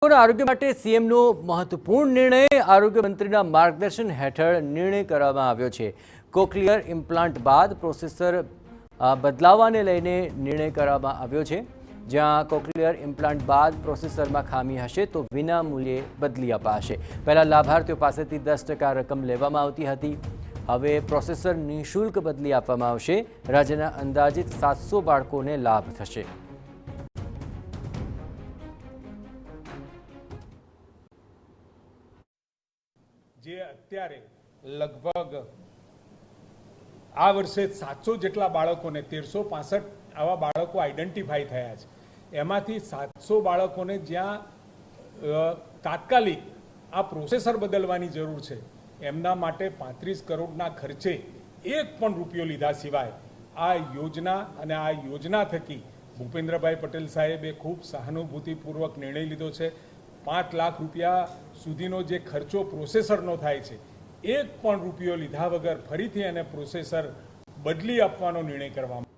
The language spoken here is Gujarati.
આરોગ્ય માટે સીએમનો મહત્વપૂર્ણ નિર્ણય આરોગ્ય મંત્રીના માર્ગદર્શન હેઠળ નિર્ણય કરવામાં આવ્યો છે। કોક્લિયર ઇમ્પ્લાન્ટ બાદ પ્રોસેસર બદલાવવાને લઈને નિર્ણય કરવામાં આવ્યો છે। જ્યાં કોક્લિયર ઇમ્પ્લાન્ટ બાદ પ્રોસેસરમાં ખામી હશે તો વિના મૂલ્યે બદલી અપાશે। પહેલા લાભાર્થીઓ પાસેથી 10% રકમ લેવામાં આવતી હતી। હવે પ્રોસેસર નિઃશુલ્ક બદલી આપવામાં આવશે। રાજ્યના અંદાજિત 700 બાળકોને લાભ થશે। જે અત્યારે લગભગ આ વર્ષે 700 જેટલા બાળકોને 1365 આવા બાળકો આઈડેન્ટિફાઈ થયા છે। એમાંથી 700 બાળકોને જ્યાં તાત્કાલિક આ પ્રોસેસર બદલવાની જરૂર છે એમના માટે 35 કરોડના ખર્ચે એક પણ રૂપિયો લીધા સિવાય આ યોજના અને આ યોજના થકી ભૂપેન્દ્રભાઈ પટેલ સાહેબે ખૂબ સહાનુભૂતિપૂર્વક નિર્ણય લીધો છે। 5 લાખ રૂપિયા સુધીનો જે ખર્ચો પ્રોસેસરનો થાય છે એક પણ રૂપિયો લીધા વગર ફરીથી એને પ્રોસેસર બદલી આપવાનો નિર્ણય કરવામાં